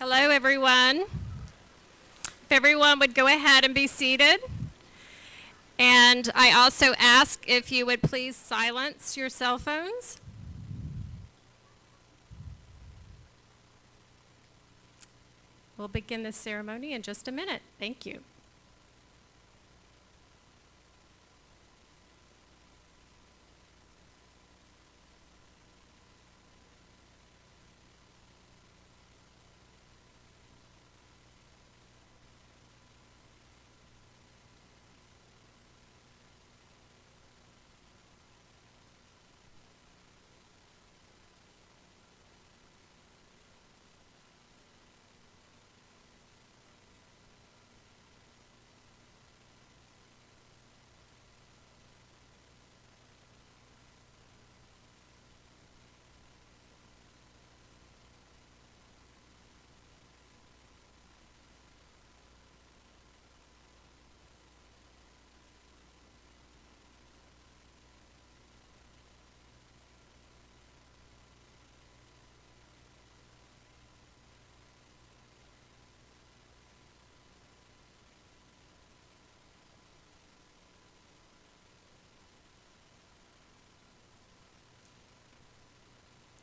Hello, everyone. If everyone would go ahead and be seated. And I also ask if you would please silence your cell phones. We'll begin this ceremony in just a minute. Thank you.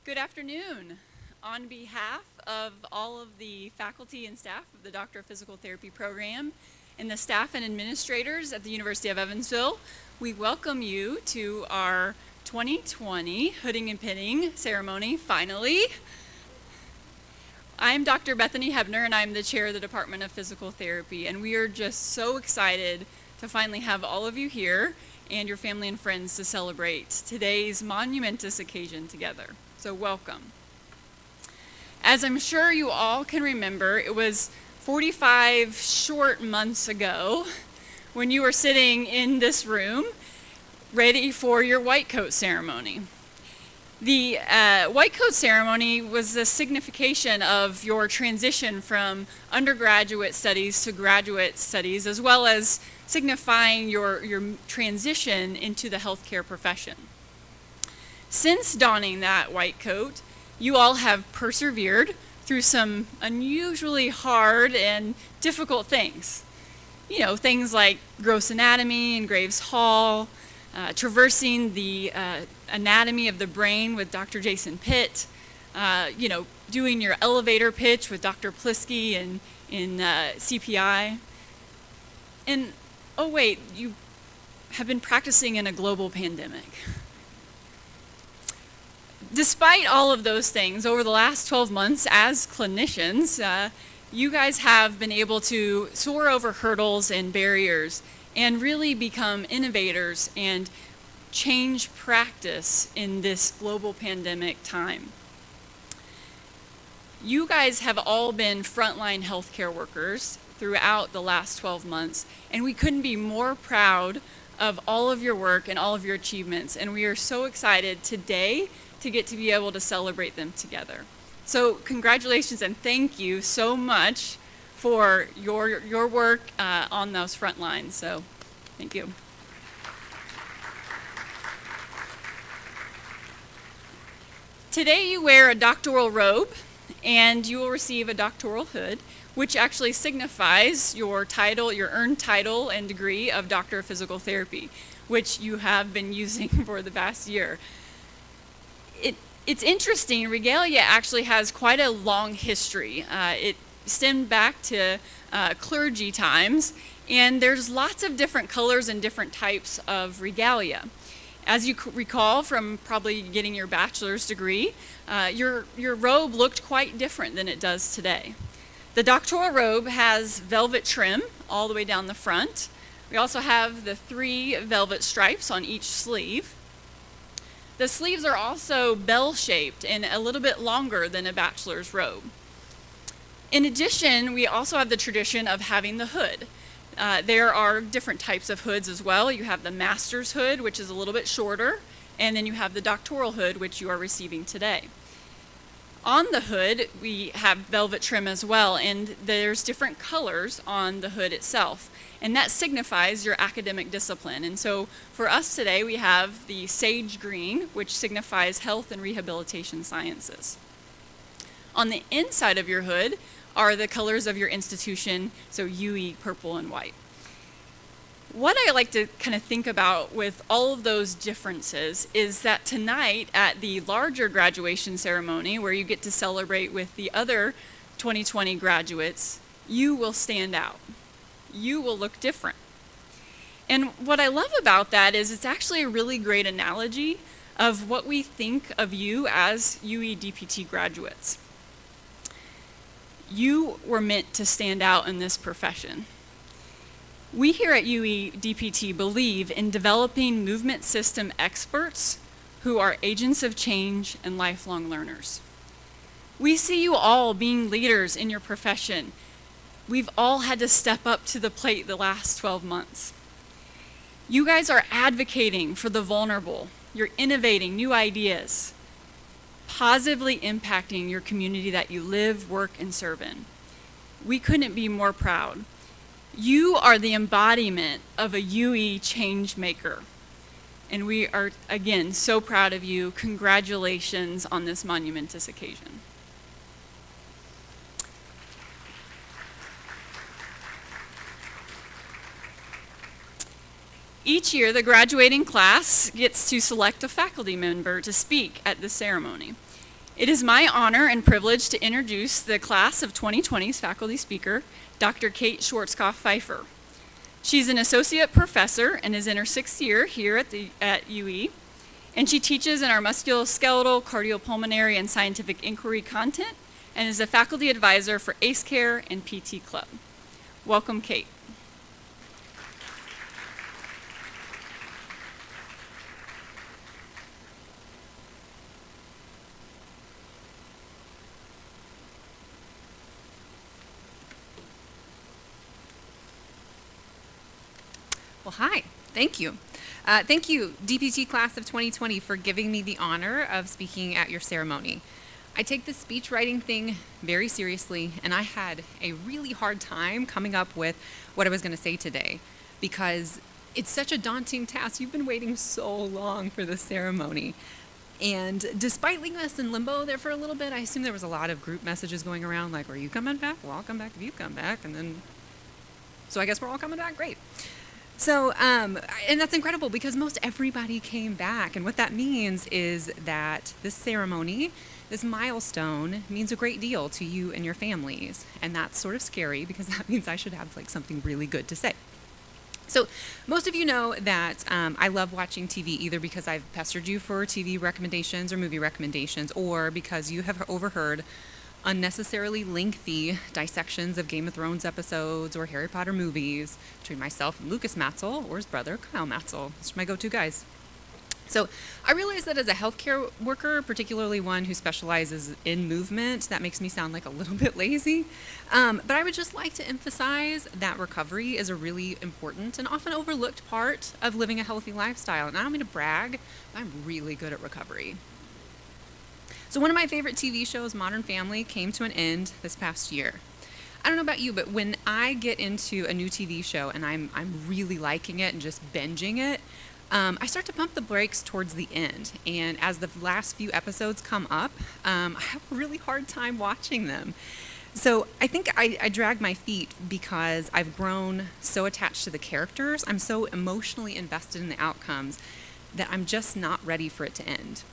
Good afternoon. On behalf of all of the faculty and staff of the Doctor of Physical Therapy program and the staff and administrators at the University of Evansville, we welcome you to our 2020 Hooding and Pinning ceremony, finally. I'm Dr. Bethany Hebner, and I'm the chair of the Department of Physical Therapy, and we are just so excited to finally have all of you here and your family and friends to celebrate today's monumentous occasion together. So welcome. As I'm sure you all can remember, it was 45 short months ago when you were sitting in this room ready for your white coat ceremony. The white coat ceremony was the signification of your transition from undergraduate studies to graduate studies, as well as signifying your transition into the healthcare profession. Since donning that white coat, you all have persevered through some unusually hard and difficult things. You know, things like gross anatomy in Graves Hall, traversing the anatomy of the brain with Dr. Jason Pitt, doing your elevator pitch with Dr. Plisky in CPI. And, oh wait, you have been practicing in a global pandemic. Despite all of those things, over the last 12 months as clinicians, you guys have been able to soar over hurdles and barriers and really become innovators and change practice in this global pandemic time. You guys have all been frontline healthcare workers throughout the last 12 months, and we couldn't be more proud of all of your work and all of your achievements, and we are so excited today to get to be able to celebrate them together. So congratulations and thank you so much for your work on those front lines. So thank you. Today you wear a doctoral robe and you will receive a doctoral hood, which actually signifies your title, your earned title and degree of Doctor of Physical Therapy, which you have been using for the past year. It's interesting, regalia actually has quite a long history. It stemmed back to clergy times, and there's lots of different colors and different types of regalia. As you recall from probably getting your bachelor's degree, your robe looked quite different than it does today. The doctoral robe has velvet trim all the way down the front. We also have the 3 velvet stripes on each sleeve. The sleeves are also bell-shaped and a little bit longer than a bachelor's robe. In addition, we also have the tradition of having the hood. There are different types of hoods as well. You have the master's hood, which is a little bit shorter, and then you have the doctoral hood, which you are receiving today. On the hood, we have velvet trim as well, and there's different colors on the hood itself, and that signifies your academic discipline. And so for us today, we have the sage green, which signifies health and rehabilitation sciences. On the inside of your hood are the colors of your institution, so UE, purple and white. What I like to kind of think about with all of those differences is that tonight at the larger graduation ceremony, where you get to celebrate with the other 2020 graduates, you will stand out. You will look different. And what I love about that is it's actually a really great analogy of what we think of you as UE DPT graduates. You were meant to stand out in this profession. We here at UE DPT believe in developing movement system experts who are agents of change and lifelong learners. We see you all being leaders in your profession. We've all had to step up to the plate the last 12 months. You guys are advocating for the vulnerable. You're innovating new ideas, positively impacting your community that you live, work, and serve in. We couldn't be more proud. You are the embodiment of a UE change maker. And we are, again, so proud of you. Congratulations on this monumentous occasion. Each year, the graduating class gets to select a faculty member to speak at the ceremony. It is my honor and privilege to introduce the class of 2020's faculty speaker, Dr. Kate Schwarzkopf-Pfeiffer. She's an associate professor and is in her 6th year here at UE, and she teaches in our musculoskeletal, cardiopulmonary, and scientific inquiry content, and is a faculty advisor for ACE Care and PT Club. Welcome, Kate. Well, hi. Thank you. Thank you, DPT Class of 2020, for giving me the honor of speaking at your ceremony. I take this speech writing thing very seriously, and I had a really hard time coming up with what I was going to say today because it's such a daunting task. You've been waiting so long for this ceremony. And despite leaving us in limbo there for a little bit, I assume there was a lot of group messages going around like, are you coming back? Well, I'll come back if you come back. And then, so I guess we're all coming back. Great. So, and that's incredible because most everybody came back. And what that means is that this ceremony, this milestone, means a great deal to you and your families. And that's sort of scary because that means I should have like something really good to say. So most of you know that I love watching TV either because I've pestered you for TV recommendations or movie recommendations, or because you have overheard unnecessarily lengthy dissections of Game of Thrones episodes or Harry Potter movies between myself and Lucas Matzel or his brother Kyle Matzel. Those are my go-to guys. So I realize that as a healthcare worker, particularly one who specializes in movement, that makes me sound like a little bit lazy. But I would just like to emphasize that recovery is a really important and often overlooked part of living a healthy lifestyle. And I don't mean to brag, but I'm really good at recovery. So one of my favorite TV shows, Modern Family, came to an end this past year. I don't know about you, but when I get into a new TV show and I'm really liking it and just binging it, I start to pump the brakes towards the end. And as the last few episodes come up, I have a really hard time watching them. So I think I drag my feet because I've grown so attached to the characters. I'm so emotionally invested in the outcomes that I'm just not ready for it to end.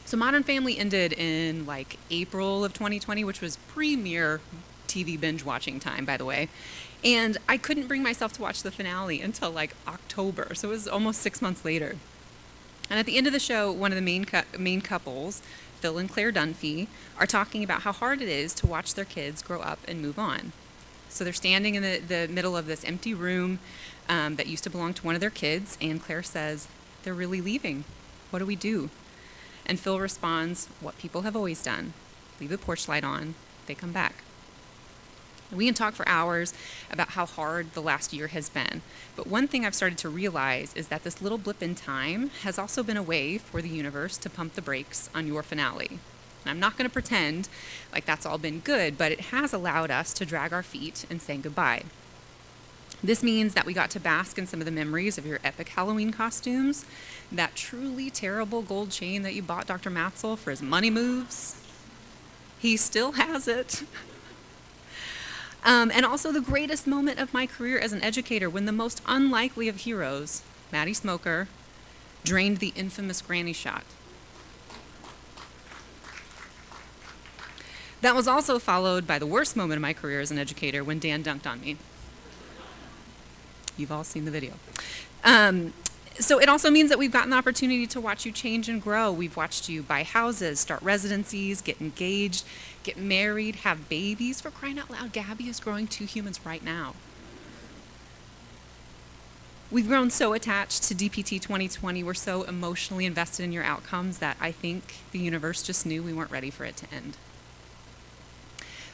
So Modern Family ended in like April of 2020, which was premier TV binge watching time, by the way. And I couldn't bring myself to watch the finale until like October. So it was almost 6 months later. And at the end of the show, one of the main couples, Phil and Claire Dunphy, are talking about how hard it is to watch their kids grow up and move on. So they're standing in the middle of this empty room that used to belong to one of their kids. And Claire says, "They're really leaving. What do we do?" And Phil responds, "What people have always done. Leave the porch light on. They come back." We can talk for hours about how hard the last year has been. But one thing I've started to realize is that this little blip in time has also been a way for the universe to pump the brakes on your finale. And I'm not going to pretend like that's all been good, but it has allowed us to drag our feet and say goodbye. This means that we got to bask in some of the memories of your epic Halloween costumes, that truly terrible gold chain that you bought Dr. Matzel for his money moves. He still has it. And also the greatest moment of my career as an educator when the most unlikely of heroes, Maddie Smoker, drained the infamous granny shot. That was also followed by the worst moment of my career as an educator when Dan dunked on me. You've all seen the video. So it also means that we've gotten the opportunity to watch you change and grow. We've watched you buy houses, start residencies, get engaged, get married, have babies. For crying out loud, Gabby is growing 2 humans right now. We've grown so attached to DPT 2020. We're so emotionally invested in your outcomes that I think the universe just knew we weren't ready for it to end.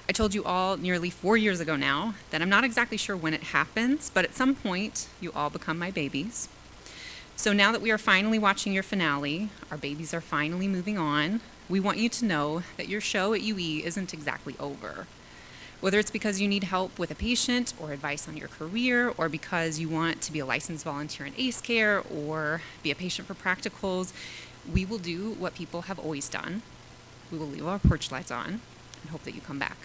I told you all nearly 4 years ago now that I'm not exactly sure when it happens, but at some point you all become my babies. So now that we are finally watching your finale, our babies are finally moving on, we want you to know that your show at UE isn't exactly over. Whether it's because you need help with a patient or advice on your career, or because you want to be a licensed volunteer in ACE care or be a patient for practicals, we will do what people have always done. We will leave our porch lights on and hope that you come back.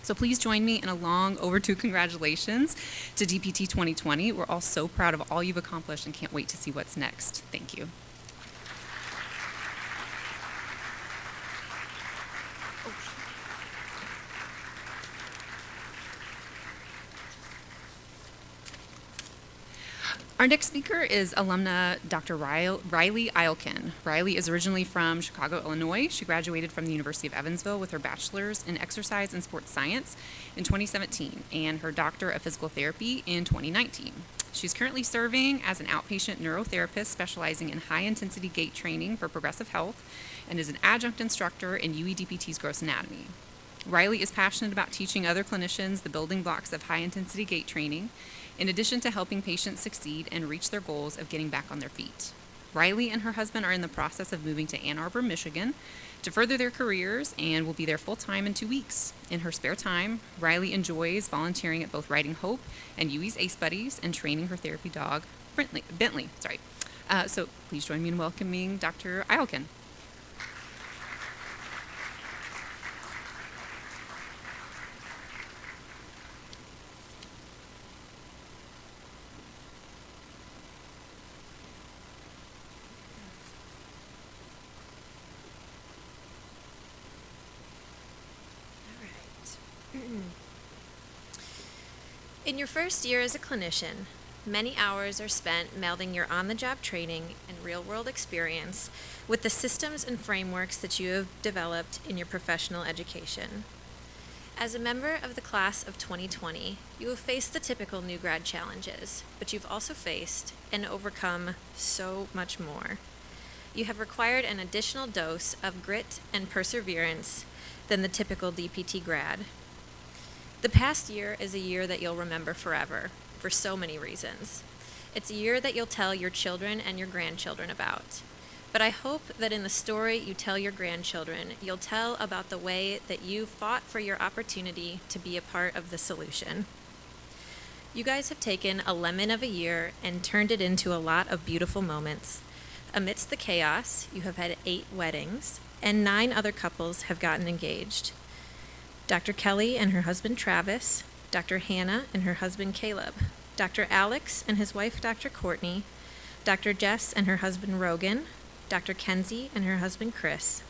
So please join me in a long overdue congratulations to DPT 2020. We're all so proud of all you've accomplished and can't wait to see what's next. Thank you. Our next speaker is alumna Dr. Riley Eilken. Riley is originally from Chicago, Illinois. She graduated from the University of Evansville with her bachelor's in exercise and sports science in 2017 and her doctor of physical therapy in 2019. She's currently serving as an outpatient neurotherapist specializing in high-intensity gait training for progressive health and is an adjunct instructor in UEDPT's gross anatomy. Riley is passionate about teaching other clinicians the building blocks of high-intensity gait training, in addition to helping patients succeed and reach their goals of getting back on their feet. Riley and her husband are in the process of moving to Ann Arbor, Michigan to further their careers and will be there full-time in 2 weeks. In her spare time, Riley enjoys volunteering at both Writing Hope and UE's ACE Buddies and training her therapy dog, Bentley. So please join me in welcoming Dr. Eilken. In your first year as a clinician, many hours are spent melding your on-the-job training and real-world experience with the systems and frameworks that you have developed in your professional education. As a member of the class of 2020, you have faced the typical new grad challenges, but you've also faced and overcome so much more. You have required an additional dose of grit and perseverance than the typical DPT grad. The past year is a year that you'll remember forever, for so many reasons. It's a year that you'll tell your children and your grandchildren about. But I hope that in the story you tell your grandchildren, you'll tell about the way that you fought for your opportunity to be a part of the solution. You guys have taken a lemon of a year and turned it into a lot of beautiful moments. Amidst the chaos, you have had 8 weddings, and 9 other couples have gotten engaged. Dr. Kelly and her husband Travis, Dr. Hannah and her husband Caleb, Dr. Alex and his wife Dr. Courtney, Dr. Jess and her husband Rogan, Dr. Kenzie and her husband Chris,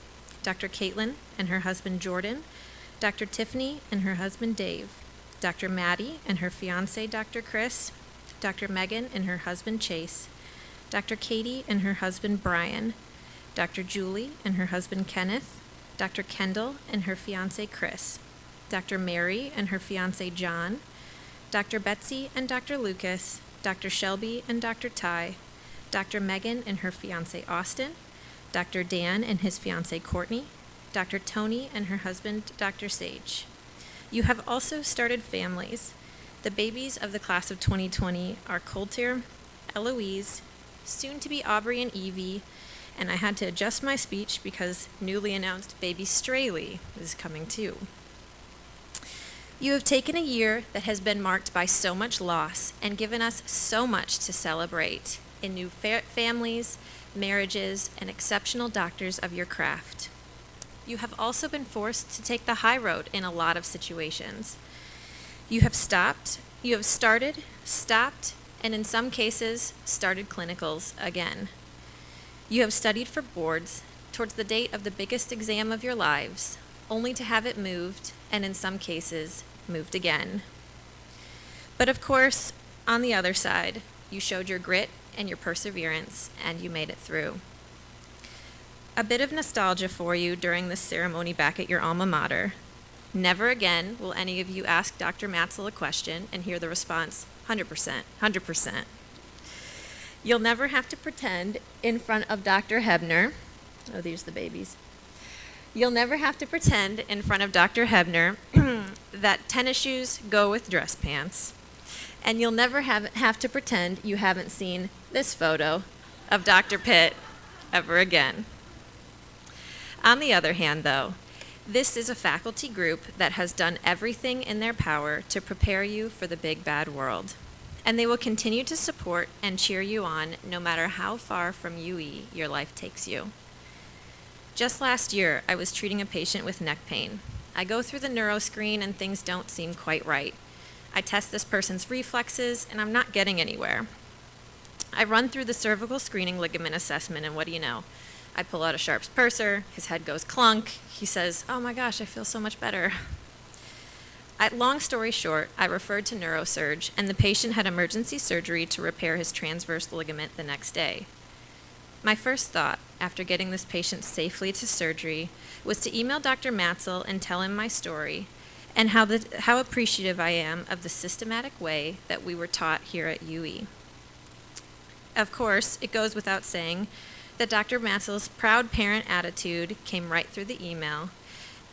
Dr. Caitlin and her husband Jordan, Dr. Tiffany and her husband Dave, Dr. Maddie and her fiance Dr. Chris, Dr. Megan and her husband Chase, Dr. Katie and her husband Brian, Dr. Julie and her husband Kenneth, Dr. Kendall and her fiance Chris, Dr. Mary and her fiance John, Dr. Betsy and Dr. Lucas, Dr. Shelby and Dr. Ty, Dr. Megan and her fiance Austin, Dr. Dan and his fiance Courtney, Dr. Tony and her husband Dr. Sage. You have also started families. The babies of the class of 2020 are Coulter, Eloise, soon to be Aubrey and Evie, and I had to adjust my speech because newly announced baby Straley is coming too. You have taken a year that has been marked by so much loss and given us so much to celebrate in new families, marriages, and exceptional doctors of your craft. You have also been forced to take the high road in a lot of situations. You have started, stopped, and in some cases, started clinicals again. You have studied for boards towards the date of the biggest exam of your lives, only to have it moved, and in some cases, moved again. But of course, on the other side, you showed your grit and your perseverance, and you made it through. A bit of nostalgia for you during this ceremony back at your alma mater. Never again will any of you ask Dr. Matzel a question and hear the response, 100%, 100%. You'll never have to pretend in front of Dr. Hebner, oh, these are the babies. You'll never have to pretend in front of Dr. Hebner that tennis shoes go with dress pants. And you'll never have to pretend you haven't seen this photo of Dr. Pitt ever again. On the other hand, though, this is a faculty group that has done everything in their power to prepare you for the big bad world. And they will continue to support and cheer you on no matter how far from UE your life takes you. Just last year, I was treating a patient with neck pain. I go through the neuro screen and things don't seem quite right. I test this person's reflexes and I'm not getting anywhere. I run through the cervical screening ligament assessment and what do you know? I pull out a Sharps purser, his head goes clunk, he says, "Oh my gosh, I feel so much better." Long story short, I referred to neurosurge and the patient had emergency surgery to repair his transverse ligament the next day. My first thought, after getting this patient safely to surgery, was to email Dr. Matzel and tell him my story and how appreciative I am of the systematic way that we were taught here at UE. Of course, it goes without saying that Dr. Matzel's proud parent attitude came right through the email,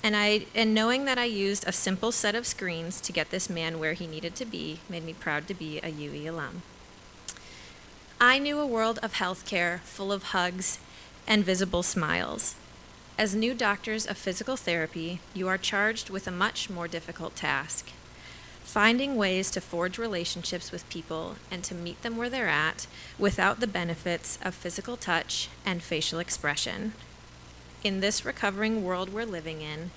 and knowing that I used a simple set of screens to get this man where he needed to be made me proud to be a UE alum. I knew a world of healthcare full of hugs and visible smiles. As new doctors of physical therapy, you are charged with a much more difficult task: finding ways to forge relationships with people and to meet them where they're at without the benefits of physical touch and facial expression. In this recovering world we're living in,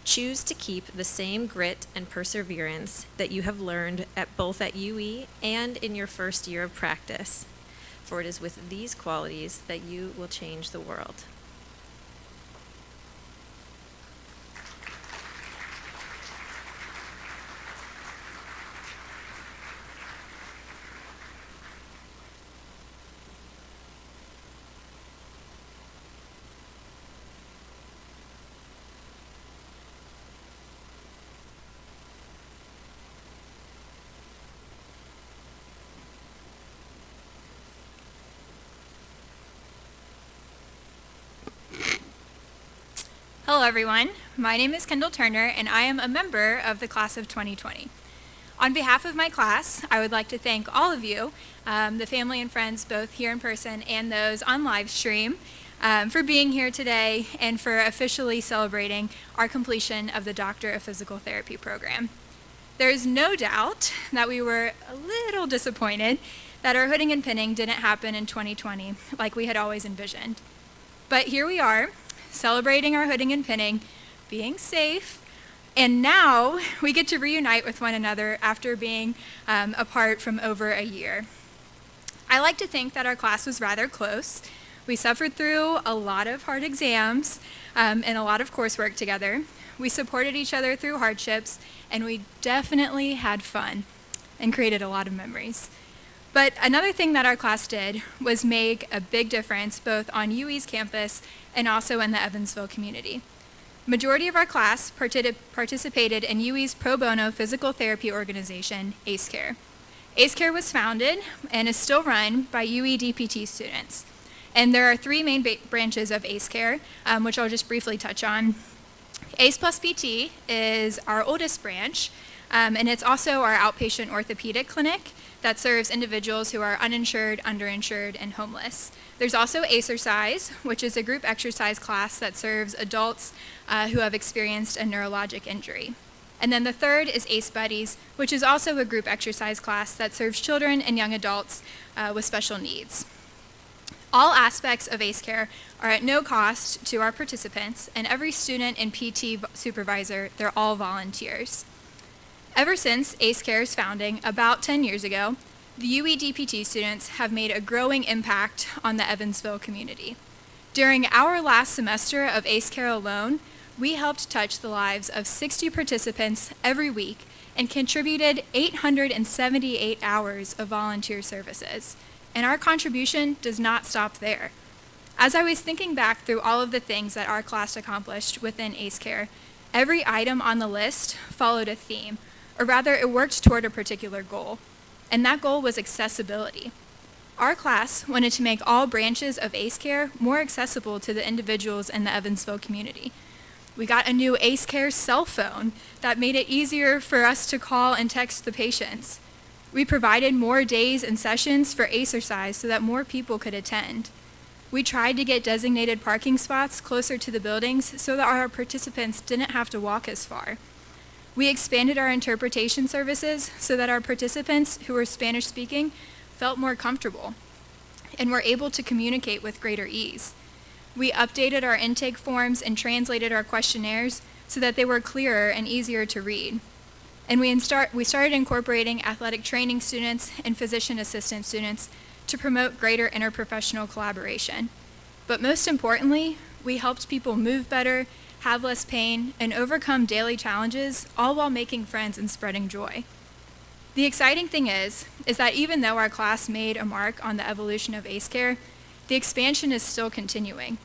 choose to keep the same grit and perseverance that you have learned both at UE and in your first year of practice, for it is with these qualities that you will change the world. Hello everyone, my name is Kendall Turner and I am a member of the class of 2020. On behalf of my class, I would like to thank all of you, the family and friends both here in person and those on live stream, for being here today and for officially celebrating our completion of the Doctor of Physical Therapy program. There is no doubt that we were a little disappointed that our hooding and pinning didn't happen in 2020 like we had always envisioned. But here we are, celebrating our hooding and pinning, being safe, and now we get to reunite with one another after being apart from over a year. I like to think that our class was rather close. We suffered through a lot of hard exams and a lot of coursework together. We supported each other through hardships, and we definitely had fun and created a lot of memories. But another thing that our class did was make a big difference both on UE's campus and also in the Evansville community. Majority of our class participated in UE's pro bono physical therapy organization, AceCare. AceCare was founded and is still run by UE DPT students. And there are three main branches of AceCare, which I'll just briefly touch on. ACE plus PT is our oldest branch, and it's also our outpatient orthopedic clinic that serves individuals who are uninsured, underinsured, and homeless. There's also Acercise, which is a group exercise class that serves adults who have experienced a neurologic injury. And then the third is Ace Buddies, which is also a group exercise class that serves children and young adults with special needs. All aspects of AceCare are at no cost to our participants, and every student and PT supervisor, they're all volunteers. Ever since ACE Care's founding about 10 years ago, the UE DPT students have made a growing impact on the Evansville community. During our last semester of ACE Care alone, we helped touch the lives of 60 participants every week and contributed 878 hours of volunteer services. And our contribution does not stop there. As I was thinking back through all of the things that our class accomplished within ACE Care, every item on the list followed a theme, or rather it worked toward a particular goal. And that goal was accessibility. Our class wanted to make all branches of ACE Care more accessible to the individuals in the Evansville community. We got a new ACE Care cell phone that made it easier for us to call and text the patients. We provided more days and sessions for ACErcise so that more people could attend. We tried to get designated parking spots closer to the buildings so that our participants didn't have to walk as far. We expanded our interpretation services so that our participants who were Spanish speaking felt more comfortable and were able to communicate with greater ease. We updated our intake forms and translated our questionnaires so that they were clearer and easier to read. And we started incorporating athletic training students and physician assistant students to promote greater interprofessional collaboration. But most importantly, we helped people move better, have less pain, and overcome daily challenges, all while making friends and spreading joy. The exciting thing is that even though our class made a mark on the evolution of ACE Care, the expansion is still continuing.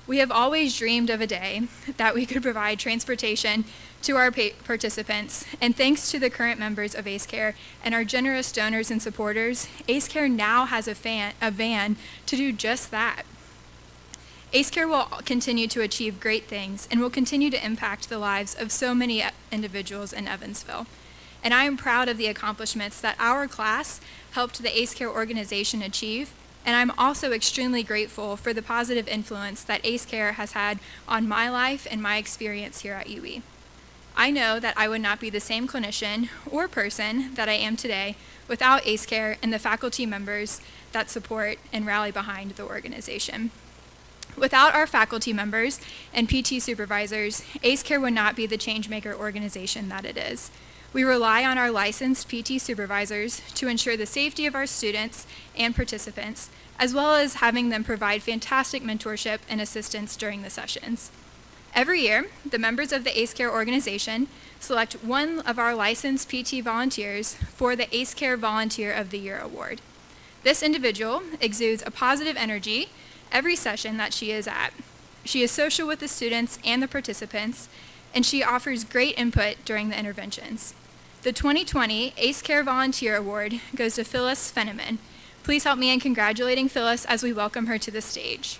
We have always dreamed of a day that we could provide transportation to our participants, and thanks to the current members of ACE Care and our generous donors and supporters, ACE Care now has a van to do just that. ACE Care will continue to achieve great things and will continue to impact the lives of so many individuals in Evansville. And I am proud of the accomplishments that our class helped the ACE Care organization achieve, and I'm also extremely grateful for the positive influence that ACE Care has had on my life and my experience here at UE. I know that I would not be the same clinician or person that I am today without ACE Care and the faculty members that support and rally behind the organization. Without our faculty members and PT supervisors, ACE Care would not be the changemaker organization that it is. We rely on our licensed PT supervisors to ensure the safety of our students and participants, as well as having them provide fantastic mentorship and assistance during the sessions. Every year, the members of the ACE Care organization select one of our licensed PT volunteers for the ACE Care Volunteer of the Year award. This individual exudes a positive energy every session that she is at. She is social with the students and the participants, and she offers great input during the interventions. The 2020 ACE Care Volunteer Award goes to Phyllis Fenneman. Please help me in congratulating Phyllis as we welcome her to the stage.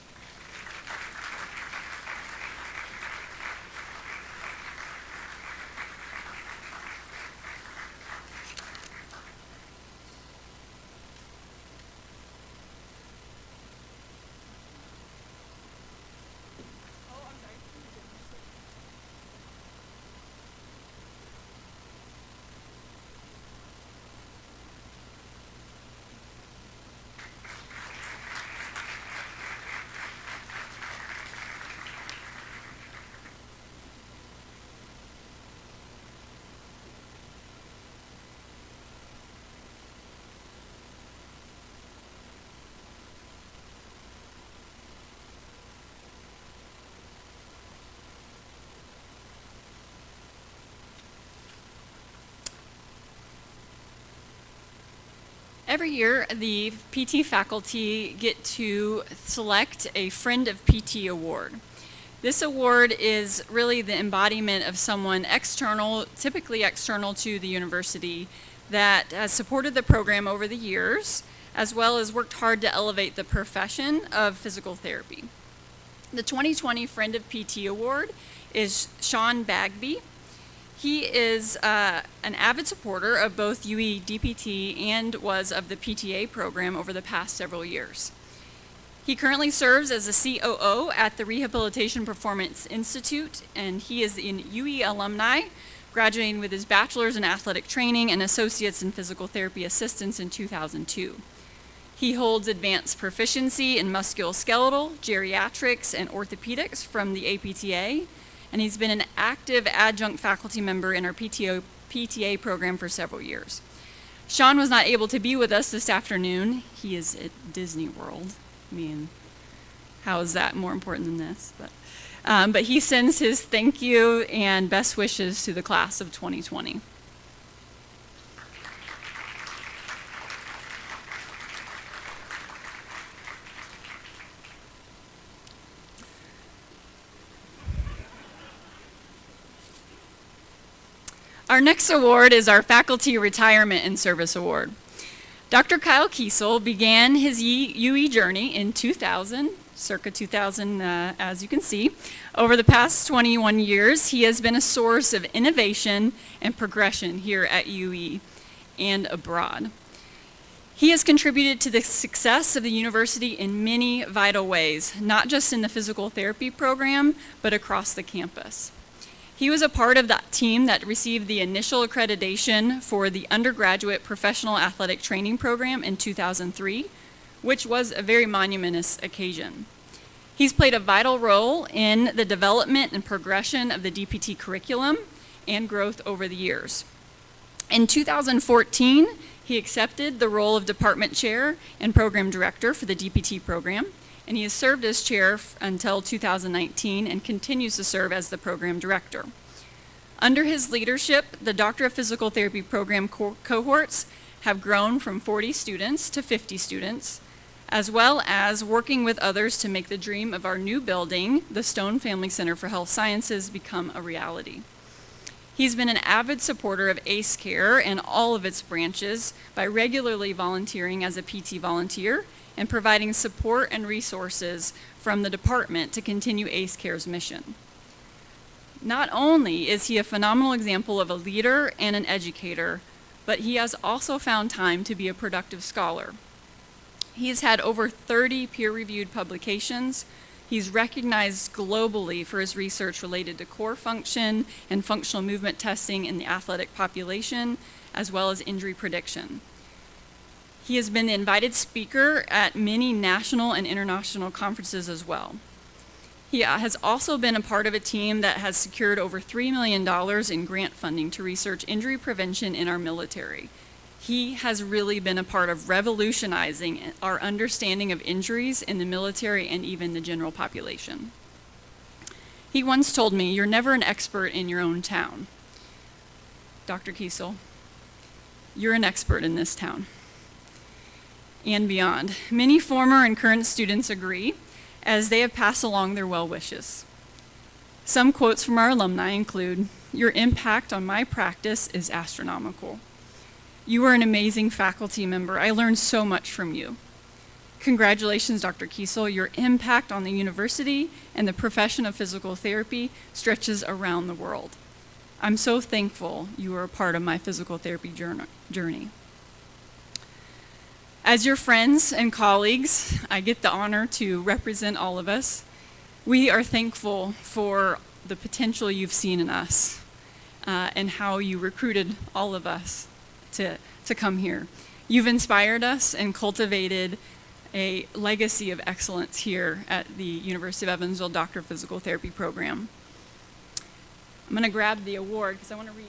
Every year, the PT faculty get to select a Friend of PT award. This award is really the embodiment of someone external, typically external to the university, that has supported the program over the years, as well as worked hard to elevate the profession of physical therapy. The 2020 Friend of PT award is Sean Bagby. He is an avid supporter of both UE DPT and was of the PTA program over the past several years. He currently serves as a COO at the Rehabilitation Performance Institute, and he is an UE alumni, graduating with his bachelor's in athletic training and associates in physical therapy assistance in 2002. He holds advanced proficiency in musculoskeletal, geriatrics, and orthopedics from the APTA, and he's been an active adjunct faculty member in our PTA program for several years. Sean was not able to be with us this afternoon. He is at Disney World. I mean, how is that more important than this? But he sends his thank you and best wishes to the class of 2020. Our next award is our Faculty Retirement and Service Award. Dr. Kyle Kiesel began his UE journey in 2000, circa 2000, as you can see. Over the past 21 years, he has been a source of innovation and progression here at UE and abroad. He has contributed to the success of the university in many vital ways, not just in the physical therapy program, but across the campus. He was a part of that team that received the initial accreditation for the undergraduate professional athletic training program in 2003, which was a very monumentous occasion. He's played a vital role in the development and progression of the DPT curriculum and growth over the years. In 2014, he accepted the role of department chair and program director for the DPT program, and he has served as chair until 2019 and continues to serve as the program director. Under his leadership, the Doctor of Physical Therapy program cohorts have grown from 40 students to 50 students, as well as working with others to make the dream of our new building, the Stone Family Center for Health Sciences, become a reality. He's been an avid supporter of ACE Care and all of its branches by regularly volunteering as a PT volunteer and providing support and resources from the department to continue ACE Care's mission. Not only is he a phenomenal example of a leader and an educator, but he has also found time to be a productive scholar. He has had over 30 peer-reviewed publications. He's recognized globally for his research related to core function and functional movement testing in the athletic population, as well as injury prediction. He has been the invited speaker at many national and international conferences as well. He has also been a part of a team that has secured over $3 million in grant funding to research injury prevention in our military. He has really been a part of revolutionizing our understanding of injuries in the military and even the general population. He once told me, "You're never an expert in your own town." Dr. Kiesel, you're an expert in this town and beyond. Many former and current students agree, as they have passed along their well wishes. Some quotes from our alumni include, "Your impact on my practice is astronomical. You are an amazing faculty member. I learned so much from you. Congratulations, Dr. Kiesel. Your impact on the university and the profession of physical therapy stretches around the world. I'm so thankful you are a part of my physical therapy journey." As your friends and colleagues, I get the honor to represent all of us. We are thankful for the potential you've seen in us and how you recruited all of us to come here. You've inspired us and cultivated a legacy of excellence here at the University of Evansville Doctor of Physical Therapy program. I'm going to grab the award because I want to read.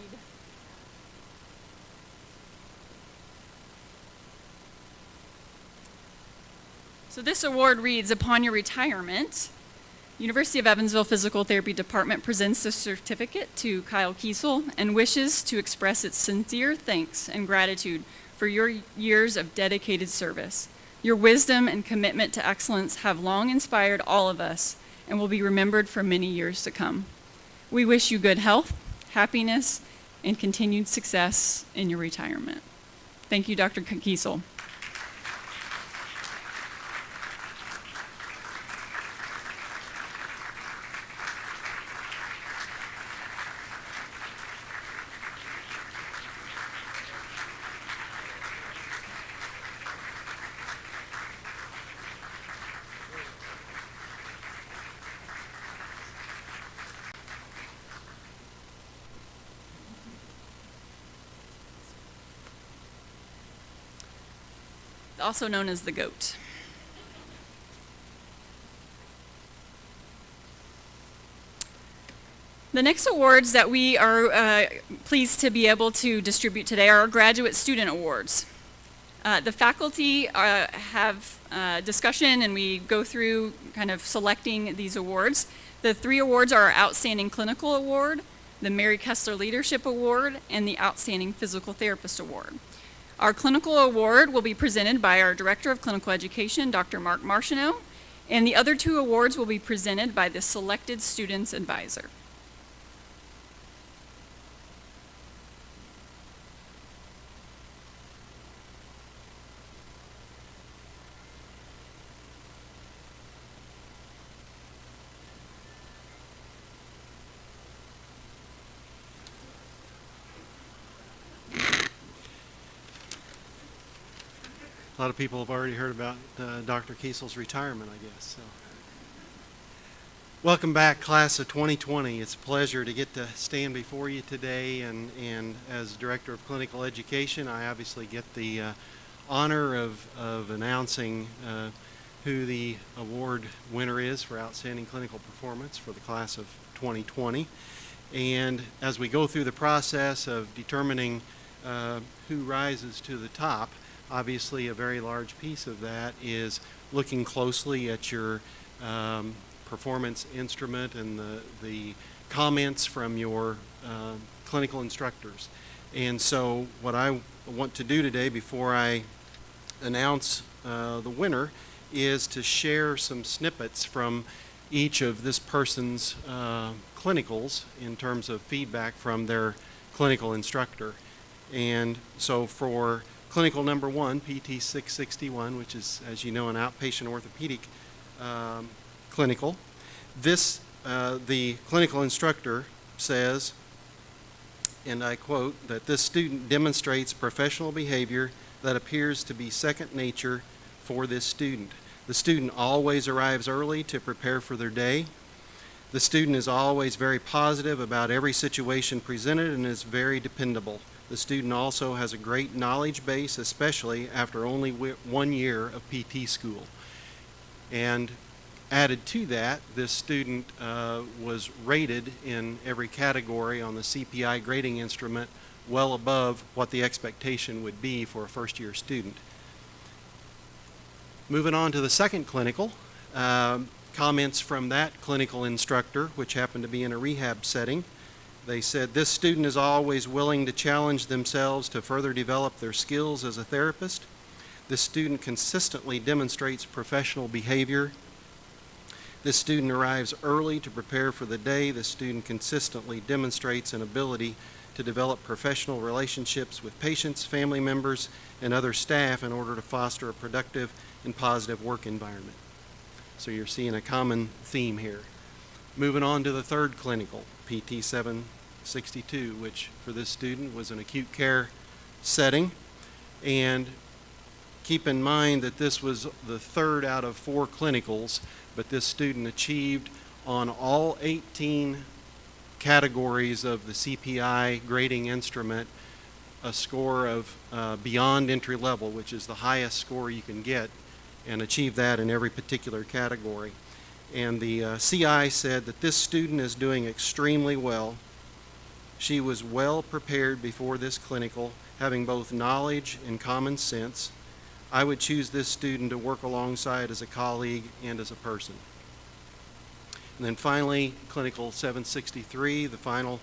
So this award reads, "Upon your retirement, University of Evansville Physical Therapy Department presents this certificate to Kyle Kiesel and wishes to express its sincere thanks and gratitude for your years of dedicated service. Your wisdom and commitment to excellence have long inspired all of us and will be remembered for many years to come. We wish you good health, happiness, and continued success in your retirement." Thank you, Dr. Kiesel. Also known as the GOAT. The next awards that we are pleased to be able to distribute today are our Graduate Student Awards. The faculty have discussion and we go through kind of selecting these awards. The 3 awards are our Outstanding Clinical Award, the Mary Kessler Leadership Award, and the Outstanding Physical Therapist Award. Our Clinical Award will be presented by our Director of Clinical Education, Dr. Mark Martineau, and the other 2 awards will be presented by the Selected Students Advisor. A lot of people have already heard about Dr. Kiesel's retirement, I guess. So. Welcome back, class of 2020. It's a pleasure to get to stand before you today, and as Director of Clinical Education, I obviously get the honor of announcing who the award winner is for Outstanding Clinical Performance for the class of 2020. And as we go through the process of determining who rises to the top, obviously, a very large piece of that is looking closely at your performance instrument and the comments from your clinical instructors. And so what I want to do today before I announce the winner is to share some snippets from each of this person's clinicals in terms of feedback from their clinical instructor. And so for clinical number 1, PT 661, which is, as you know, an outpatient orthopedic clinical. This, the clinical instructor says, and I quote, that this student demonstrates professional behavior that appears to be second nature for this student. The student always arrives early to prepare for their day. The student is always very positive about every situation presented and is very dependable. The student also has a great knowledge base, especially after only 1 year of PT school. And added to that, this student was rated in every category on the CPI grading instrument well above what the expectation would be for a first-year student. Moving on to the second clinical, comments from that clinical instructor, which happened to be in a rehab setting. They said, this student is always willing to challenge themselves to further develop their skills as a therapist. This student consistently demonstrates professional behavior. This student arrives early to prepare for the day. This student consistently demonstrates an ability to develop professional relationships with patients, family members, and other staff in order to foster a productive and positive work environment. So you're seeing a common theme here. Moving on to the third clinical, PT 762, which for this student was an acute care setting. And keep in mind that this was the 3rd out of 4 clinicals, but this student achieved on all 18 categories of the CPI grading instrument a score of beyond entry level, which is the highest score you can get, and achieved that in every particular category. And the CI said that this student is doing extremely well. She was well prepared before this clinical, having both knowledge and common sense. I would choose this student to work alongside as a colleague and as a person. And then finally, clinical 763, the final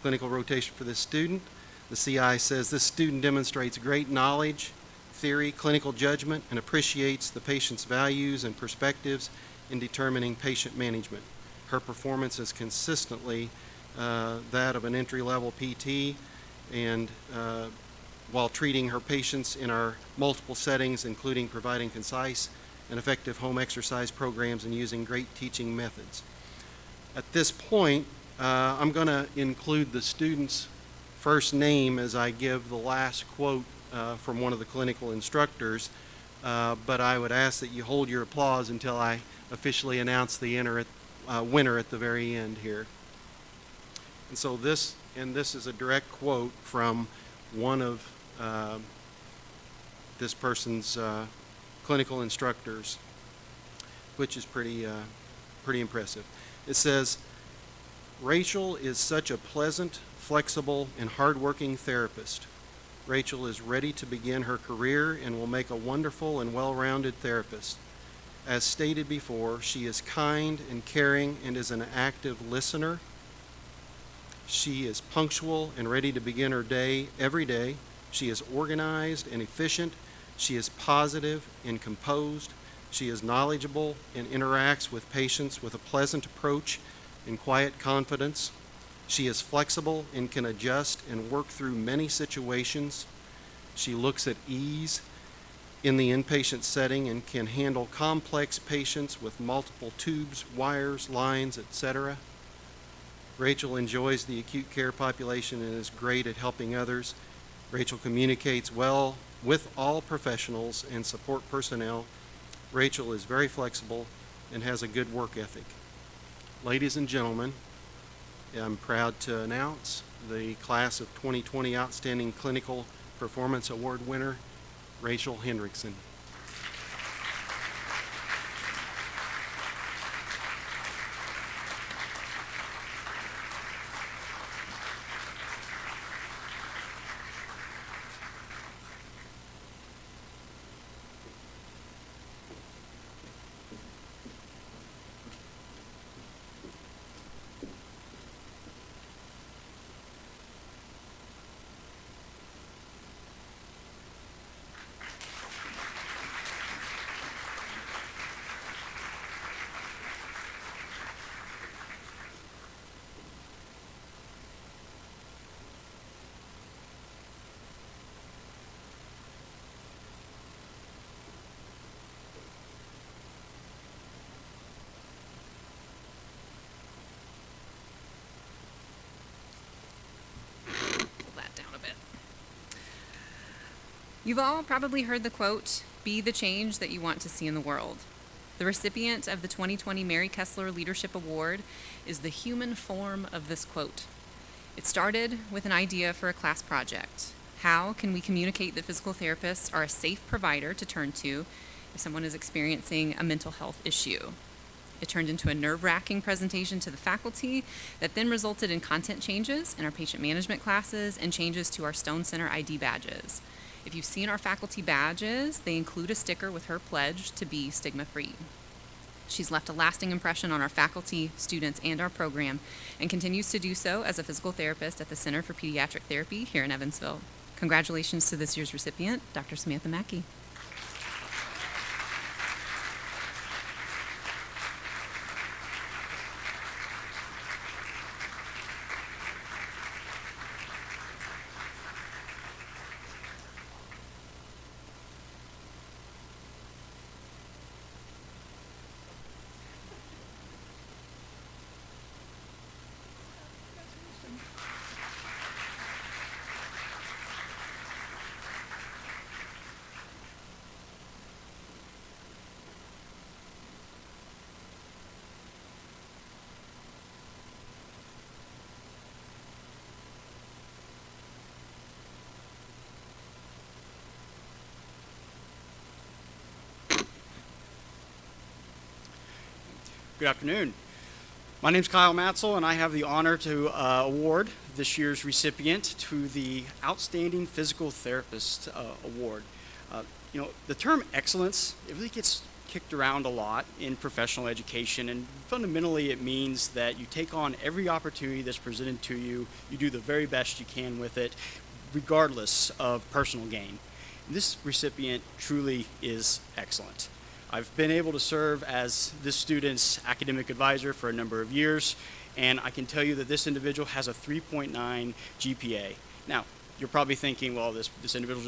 clinical rotation for this student. The CI says this student demonstrates great knowledge, theory, clinical judgment, and appreciates the patient's values and perspectives in determining patient management. Her performance is consistently that of an entry-level PT, and while treating her patients in our multiple settings, including providing concise and effective home exercise programs and using great teaching methods. At this point, I'm going to include the student's first name as I give the last quote from one of the clinical instructors, but I would ask that you hold your applause until I officially announce the winner at the very end here. And so this is a direct quote from one of this person's clinical instructors, which is pretty impressive. It says, Rachel is such a pleasant, flexible, and hardworking therapist. Rachel is ready to begin her career and will make a wonderful and well-rounded therapist. As stated before, she is kind and caring and is an active listener. She is punctual and ready to begin her day every day. She is organized and efficient. She is positive and composed. She is knowledgeable and interacts with patients with a pleasant approach and quiet confidence. She is flexible and can adjust and work through many situations. She looks at ease in the inpatient setting and can handle complex patients with multiple tubes, wires, lines, etc. Rachel enjoys the acute care population and is great at helping others. Rachel communicates well with all professionals and support personnel. Rachel is very flexible and has a good work ethic. Ladies and gentlemen, I'm proud to announce the Class of 2020 Outstanding Clinical Performance Award winner, Rachel Hendrickson. You've all probably heard the quote, "Be the change that you want to see in the world." The recipient of the 2020 Mary Kessler Leadership Award is the human form of this quote. It started with an idea for a class project. How can we communicate that physical therapists are a safe provider to turn to if someone is experiencing a mental health issue? It turned into a nerve-wracking presentation to the faculty that then resulted in content changes in our patient management classes and changes to our Stone Center ID badges. If you've seen our faculty badges, they include a sticker with her pledge to be stigma-free. She's left a lasting impression on our faculty, students, and our program, and continues to do so as a physical therapist at the Center for Pediatric Therapy here in Evansville. Congratulations to this year's recipient, Dr. Samantha Mackey. Good afternoon. My name is Kyle Matzel, and I have the honor to award this year's recipient to the Outstanding Physical Therapist Award. The term excellence, it really gets kicked around a lot in professional education, and fundamentally it means that you take on every opportunity that's presented to you, you do the very best you can with it, regardless of personal gain. This recipient truly is excellent. I've been able to serve as this student's academic advisor for a number of years, and I can tell you that this individual has a 3.9 GPA. Now, you're probably thinking, well, this individual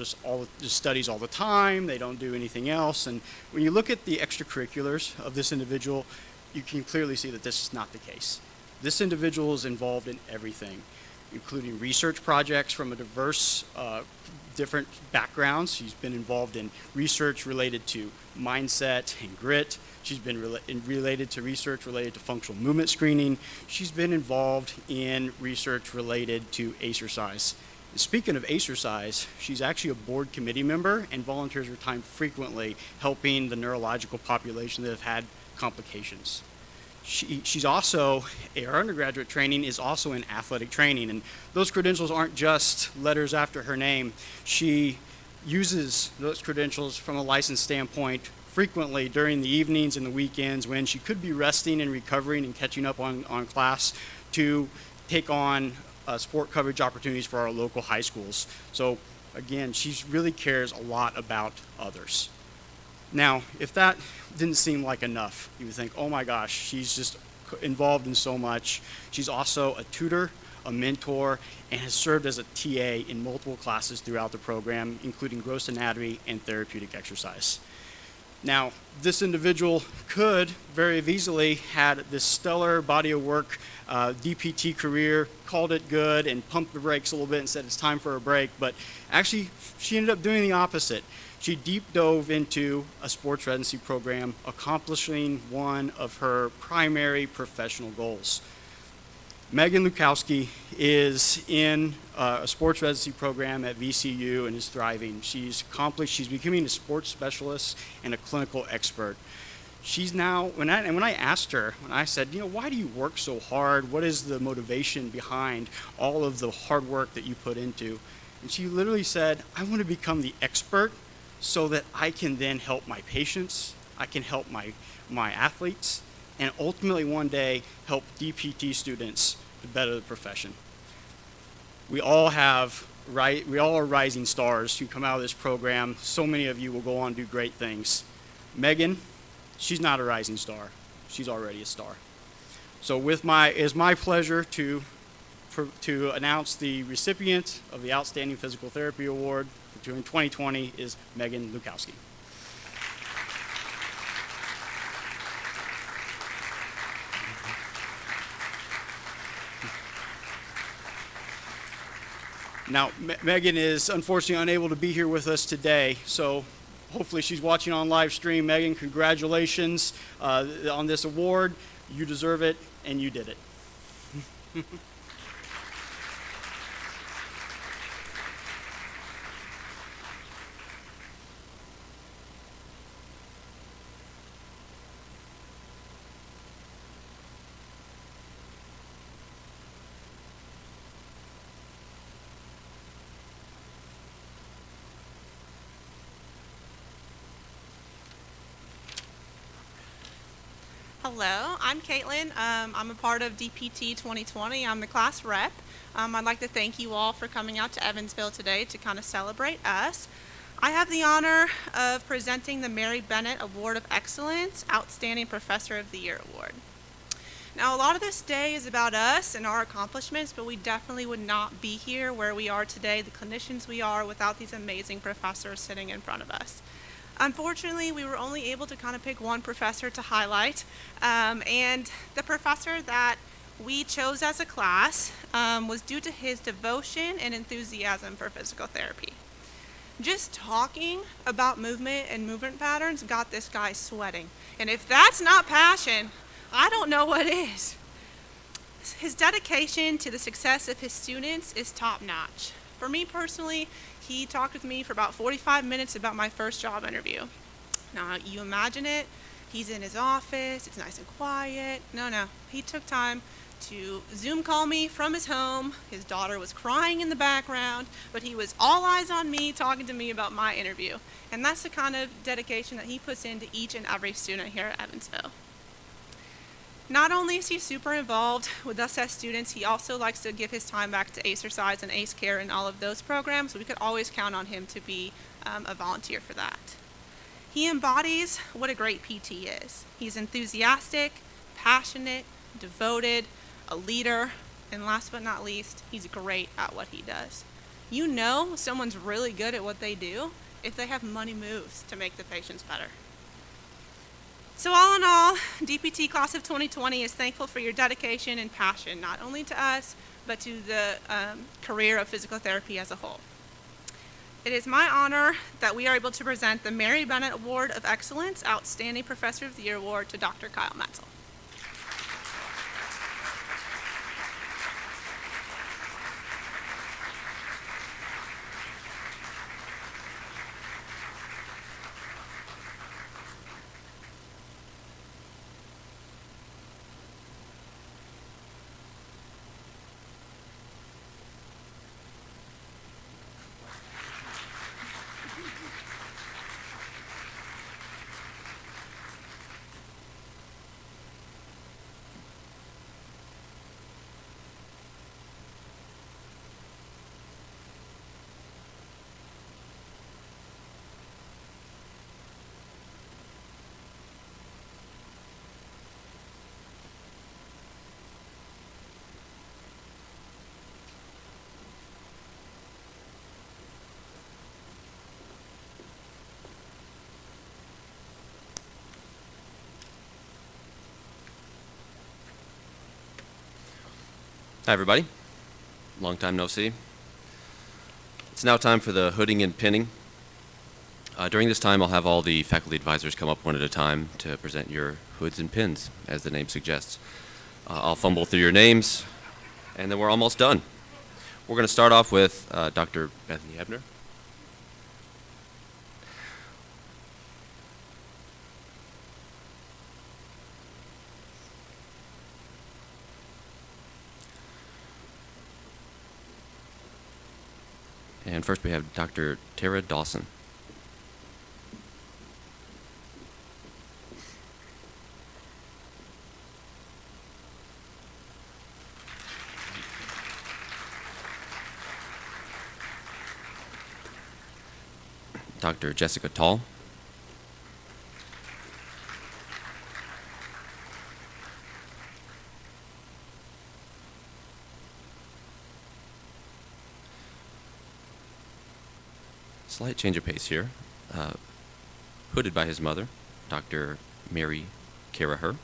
just studies all the time, they don't do anything else, and when you look at the extracurriculars of this individual, you can clearly see that this is not the case. This individual is involved in everything, including research projects from a diverse different backgrounds. She's been involved in research related to mindset and grit. She's been related to research related to functional movement screening. She's been involved in research related to exercise. Speaking of exercise, she's actually a board committee member and volunteers her time frequently helping the neurological population that have had complications. She's also, her undergraduate training is also in athletic training, and those credentials aren't just letters after her name. She uses those credentials from a license standpoint frequently during the evenings and the weekends when she could be resting and recovering and catching up on class to take on sport coverage opportunities for our local high schools. So again, she really cares a lot about others. Now, if that didn't seem like enough, you would think, oh my gosh, she's just involved in so much. She's also a tutor, a mentor, and has served as a TA in multiple classes throughout the program, including gross anatomy and therapeutic exercise. Now, this individual could very easily had this stellar body of work, DPT career, called it good, and pumped the brakes a little bit and said it's time for a break, but actually she ended up doing the opposite. She deep dove into a sports residency program, accomplishing one of her primary professional goals. Megan Lukowski is in a sports residency program at VCU and is thriving. She's becoming a sports specialist and a clinical expert. She's now, when I asked her, when I said, why do you work so hard? What is the motivation behind all of the hard work that you put into? And she literally said, I want to become the expert so that I can then help my patients, I can help my athletes, and ultimately one day help DPT students to better the profession. We all are rising stars who come out of this program. So many of you will go on to do great things. Megan, she's not a rising star. She's already a star. So it's my pleasure to announce the recipient of the Outstanding Physical Therapy Award during 2020 is Megan Lukowski. Now, Megan is unfortunately unable to be here with us today, so hopefully she's watching on live stream. Megan, congratulations on this award. You deserve it, and you did it. Hello, I'm Caitlin. I'm a part of DPT 2020. I'm the class rep. I'd like to thank you all for coming out to Evansville today to kind of celebrate us. I have the honor of presenting the Mary Bennett Award of Excellence Outstanding Professor of the Year Award. Now, a lot of this day is about us and our accomplishments, but we definitely would not be here where we are today, the clinicians we are, without these amazing professors sitting in front of us. Unfortunately, we were only able to kind of pick one professor to highlight, and the professor that we chose as a class was due to his devotion and enthusiasm for physical therapy. Just talking about movement and movement patterns got this guy sweating, and if that's not passion, I don't know what is. His dedication to the success of his students is top-notch. For me personally, he talked with me for about 45 minutes about my first job interview. Now, you imagine it, he's in his office, it's nice and quiet. No, he took time to Zoom call me from his home. His daughter was crying in the background, but he was all eyes on me, talking to me about my interview. And that's the kind of dedication that he puts into each and every student here at Evansville. Not only is he super involved with us as students, he also likes to give his time back to Acercise and Ace Care and all of those programs. We could always count on him to be a volunteer for that. He embodies what a great PT is. He's enthusiastic, passionate, devoted, a leader, and last but not least, he's great at what he does. You know someone's really good at what they do if they have money moves to make the patients better. So all in all, DPT Class of 2020 is thankful for your dedication and passion, not only to us, but to the career of physical therapy as a whole. It is my honor that we are able to present the Mary Bennett Award of Excellence Outstanding Professor of the Year Award to Dr. Kyle Metzel. Hi, everybody. Long time no see. It's now time for the hooding and pinning. During this time, I'll have all the faculty advisors come up one at a time to present your hoods and pins, as the name suggests. I'll fumble through your names, and then we're almost done. We're going to start off with Dr. Bethany Ebner. And first we have Dr. Tara Dawson. Dr. Jessica Tall. Slight change of pace here. Hooded by his mother, Dr. Mary Caraher,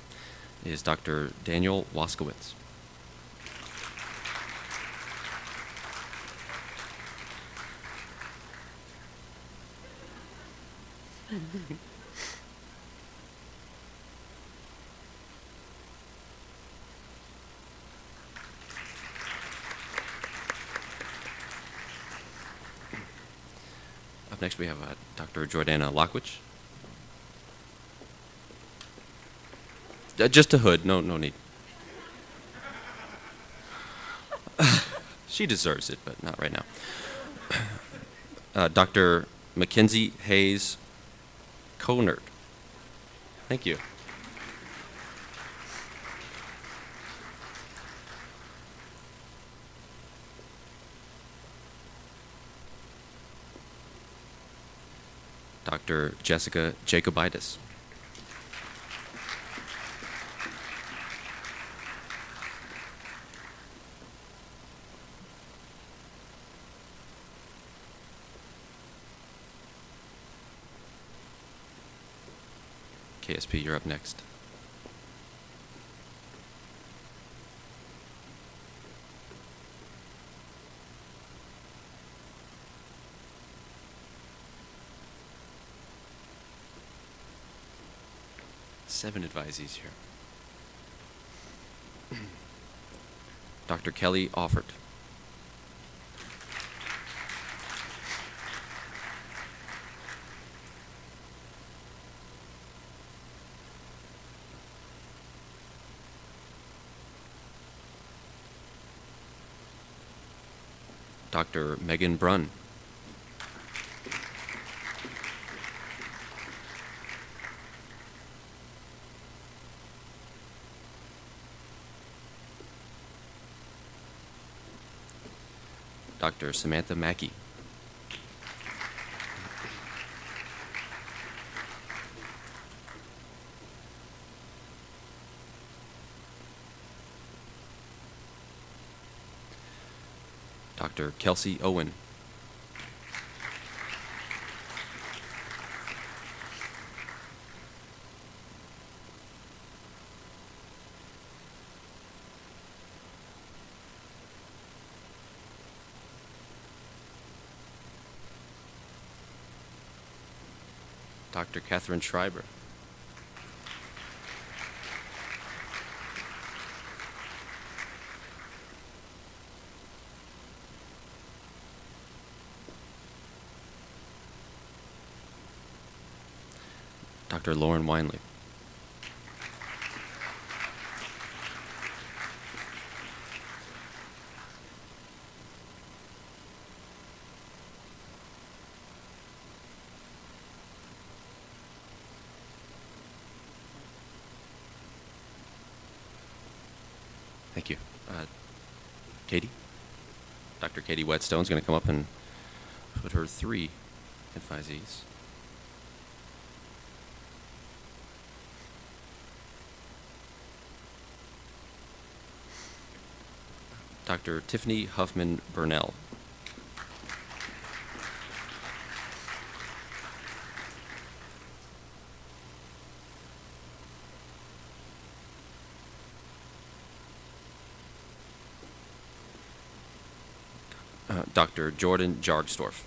is Dr. Daniel Waskowitz. Up next we have Dr. Jordana Lockwich. Just a hood, no need. She deserves it, but not right now. Dr. Mackenzie Hayes Conert. Thank you. Dr. Jessica Jacobitis. KSP, you're up next. Seven advisees here. Dr. Kelly Offert. Dr. Megan Brunn. Dr. Samantha Mackey. Dr. Kelsey Owen. Dr. Catherine Schreiber. Dr. Lauren Weinley. Thank you. Katie? Dr. Katie Whetstone's going to come up and put her 3 advisees. Dr. Tiffany Huffman Burnell. Dr. Jordan Jargsdorf.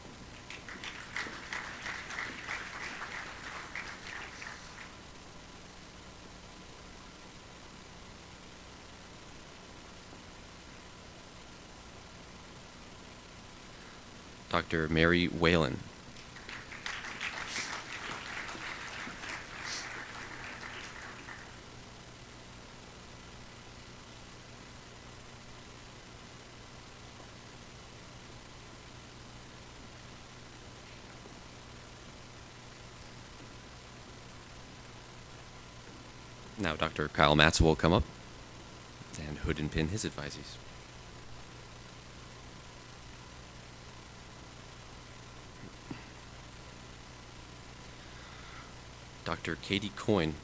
Dr. Mary Whalen. Now Dr. Kyle Matz will come up and hood and pin his advisees. Dr. Katie Coyne.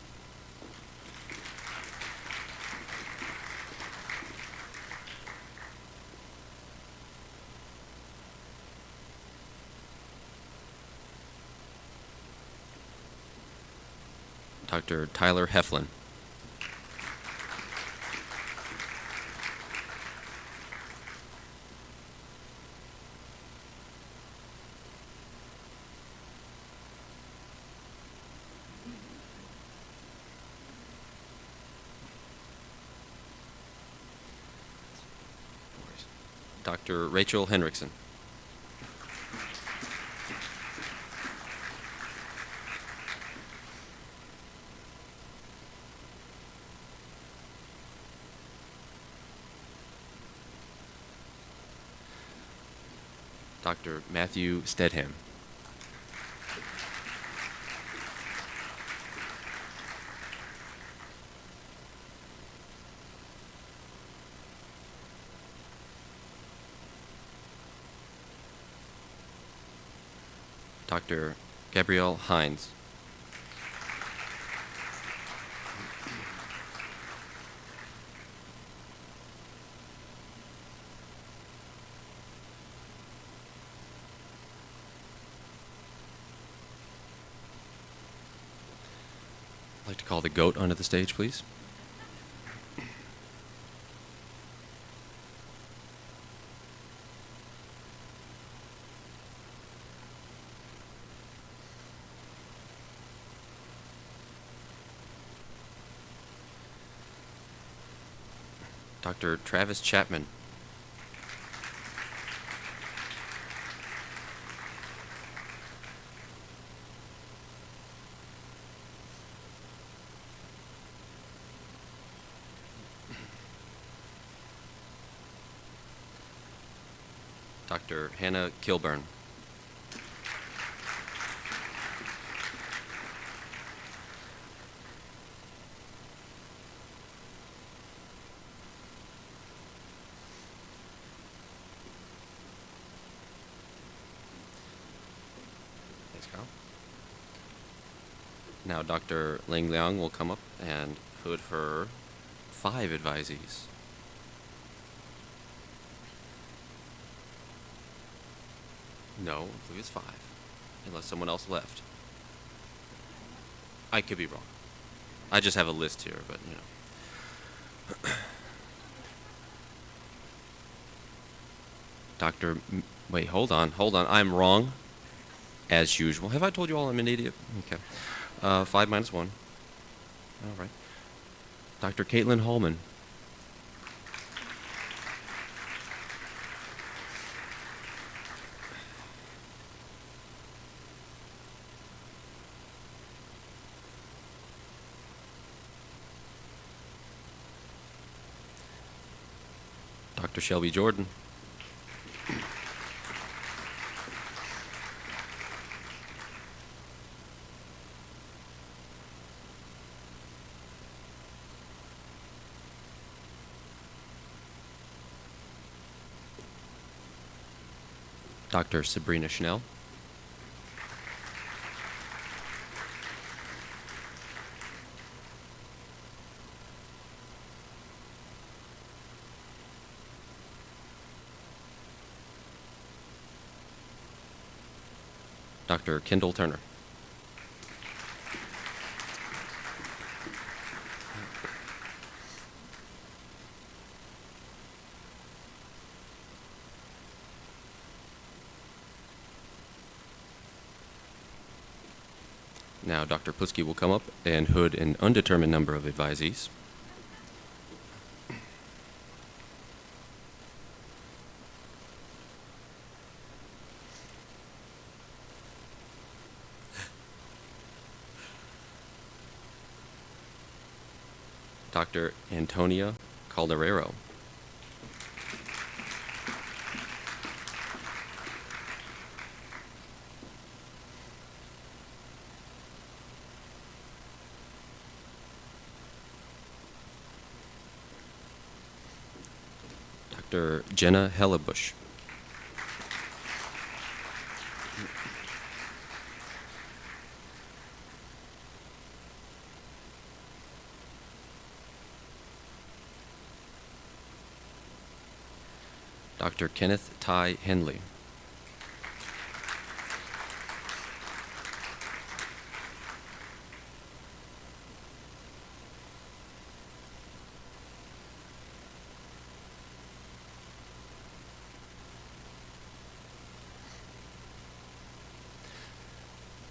Dr. Tyler Heflin. Dr. Rachel Henriksen. Dr. Matthew Stedham. Dr. Gabrielle Hines. I'd like to call the GOAT onto the stage, please. Dr. Travis Chapman. Dr. Hannah Kilburn. Thanks, Kyle. Now Dr. Ling Liang will come up and hood her 5 advisees. No, I believe it's 5, unless someone else left. I could be wrong. I just have a list here, but you know. Wait, hold on. I'm wrong, as usual. Have I told you all I'm an idiot? Okay. 5 minus 1. All right. Dr. Caitlin Holman. Dr. Shelby Jordan. Dr. Sabrina Schnell. Dr. Kendall Turner. Now Dr. Putsky will come up and hood an undetermined number of advisees. Dr. Antonia Calderero. Dr. Jenna Hellebush. Dr. Kenneth Ty Henley.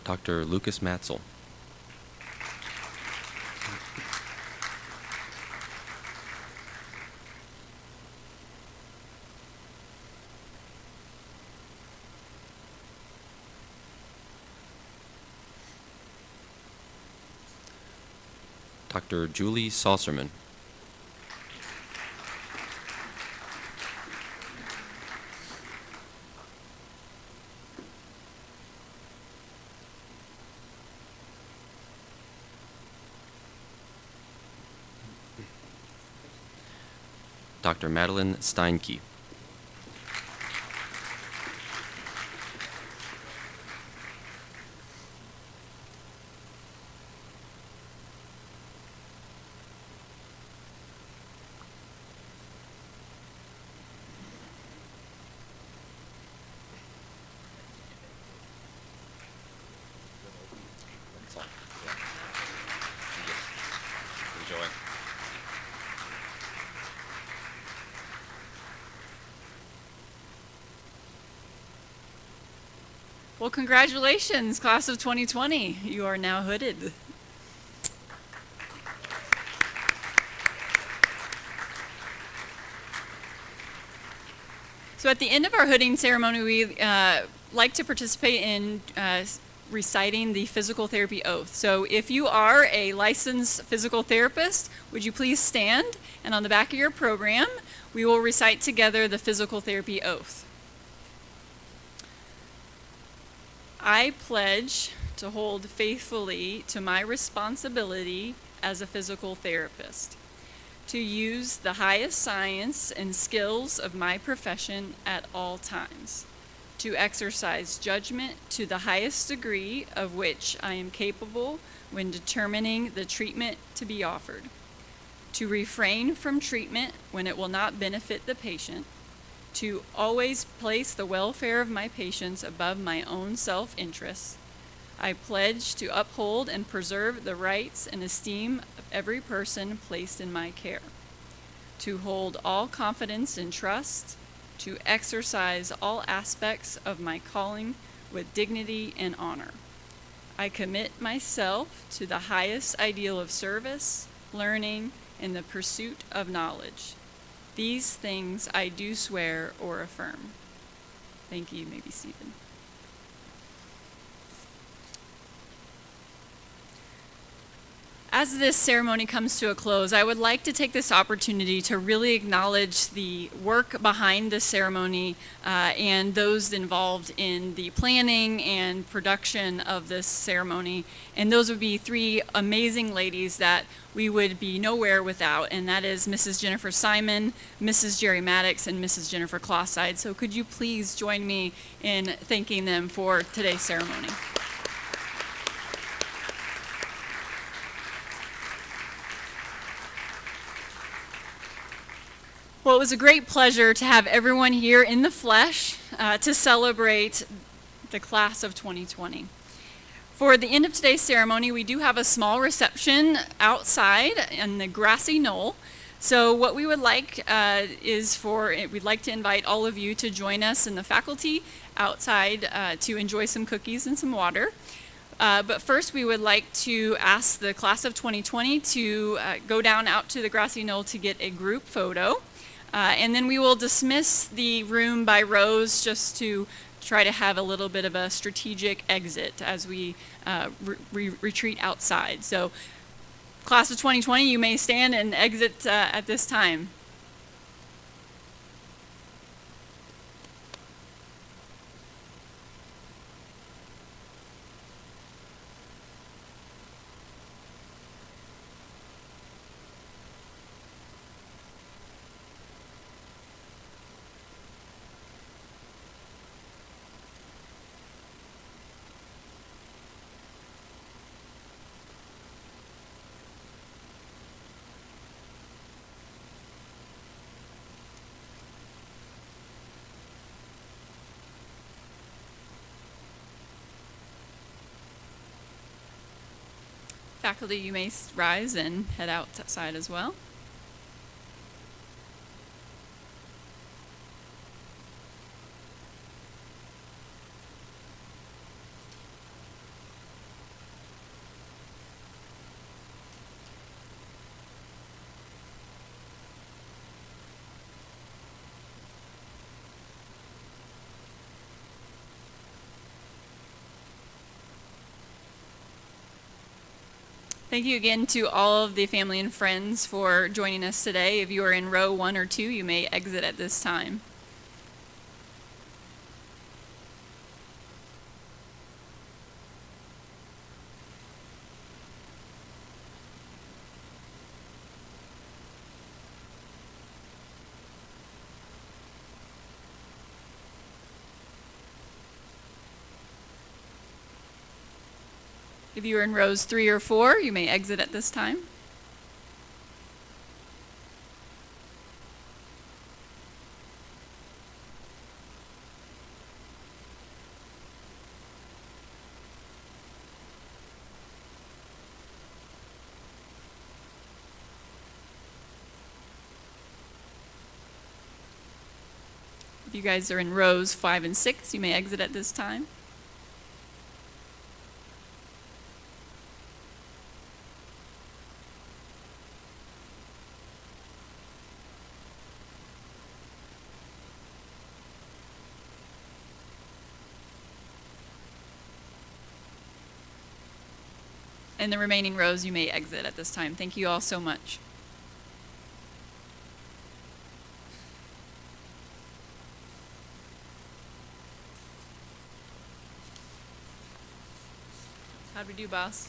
Dr. Lucas Matzel. Dr. Julie Saucerman. Dr. Madeline Steinke. Enjoy. Well, congratulations, class of 2020. You are now hooded. So at the end of our hooding ceremony, we like to participate in reciting the physical therapy oath. So if you are a licensed physical therapist, would you please stand? And on the back of your program, we will recite together the physical therapy oath. I pledge to hold faithfully to my responsibility as a physical therapist, to use the highest science and skills of my profession at all times, to exercise judgment to the highest degree of which I am capable when determining the treatment to be offered, to refrain from treatment when it will not benefit the patient, to always place the welfare of my patients above my own self-interest. I pledge to uphold and preserve the rights and esteem of every person placed in my care, to hold all confidence and trust, to exercise all aspects of my calling with dignity and honor. I commit myself to the highest ideal of service, learning, and the pursuit of knowledge. These things I do swear or affirm. Thank you. You may be seated. As this ceremony comes to a close, I would like to take this opportunity to really acknowledge the work behind this ceremony and those involved in the planning and production of this ceremony. And those would be three amazing ladies that we would be nowhere without, and that is Mrs. Jennifer Simon, Mrs. Jerry Maddox, and Mrs. Jennifer Clawside. So could you please join me in thanking them for today's ceremony? Well, it was a great pleasure to have everyone here in the flesh to celebrate the class of 2020. For the end of today's ceremony, we do have a small reception outside in the grassy knoll. So what we would like we'd like to invite all of you to join us in the faculty outside to enjoy some cookies and some water. But first, we would like to ask the class of 2020 to go down out to the grassy knoll to get a group photo. And then we will dismiss the room by rows just to try to have a little bit of a strategic exit as we retreat outside. So class of 2020, you may stand and exit at this time. Faculty, you may rise and head outside as well. Thank you again to all of the family and friends for joining us today. If you are in row 1 or 2, you may exit at this time. If you are in rows 3 or 4, you may exit at this time. If you guys are in rows 5 and 6, you may exit at this time. And the remaining rows you may exit at this time. Thank you all so much. How'd we do, boss?